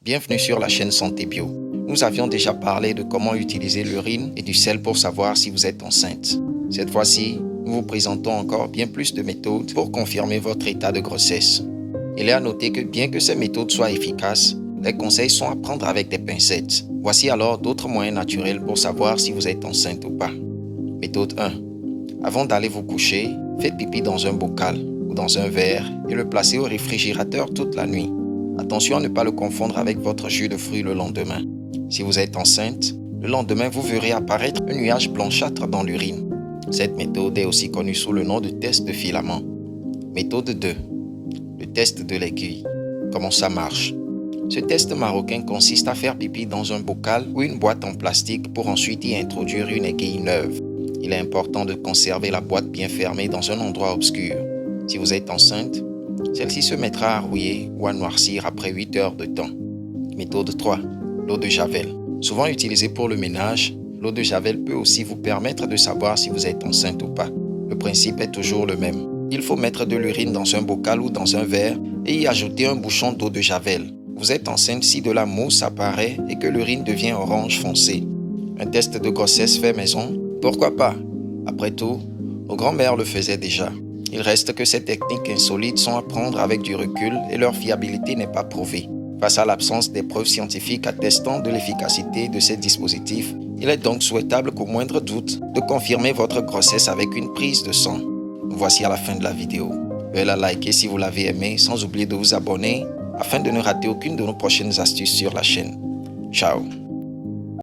Bienvenue sur la chaîne Santé Bio. Nous avions déjà parlé de comment utiliser l'urine et du sel pour savoir si vous êtes enceinte. Cette fois-ci, nous vous présentons encore bien plus de méthodes pour confirmer votre état de grossesse. Il est à noter que bien que ces méthodes soient efficaces, les conseils sont à prendre avec des pincettes. Voici alors d'autres moyens naturels pour savoir si vous êtes enceinte ou pas. Méthode 1. Avant d'aller vous coucher, faites pipi dans un bocal ou dans un verre et le placez au réfrigérateur toute la nuit. Attention à ne pas le confondre avec votre jus de fruits le lendemain. Si vous êtes enceinte, le lendemain vous verrez apparaître un nuage blanchâtre dans l'urine. Cette méthode est aussi connue sous le nom de test de filament. Méthode 2. Le test de l'aiguille. Comment ça marche? Ce test marocain consiste à faire pipi dans un bocal ou une boîte en plastique pour ensuite y introduire une aiguille neuve. Il est important de conserver la boîte bien fermée dans un endroit obscur. Si vous êtes enceinte, celle-ci se mettra à rouiller ou à noircir après 8 heures de temps. Méthode 3. L'eau de Javel. Souvent utilisée pour le ménage, l'eau de Javel peut aussi vous permettre de savoir si vous êtes enceinte ou pas. Le principe est toujours le même. Il faut mettre de l'urine dans un bocal ou dans un verre et y ajouter un bouchon d'eau de Javel. Vous êtes enceinte si de la mousse apparaît et que l'urine devient orange foncé. Un test de grossesse fait maison? Pourquoi pas? Après tout, nos grands-mères le faisaient déjà. Il reste que ces techniques insolites sont à prendre avec du recul et leur fiabilité n'est pas prouvée. Face à l'absence des preuves scientifiques attestant de l'efficacité de ces dispositifs, il est donc souhaitable qu'au moindre doute, de confirmer votre grossesse avec une prise de sang. Voici à la fin de la vidéo. Veuillez la liker si vous l'avez aimé, sans oublier de vous abonner afin de ne rater aucune de nos prochaines astuces sur la chaîne. Ciao!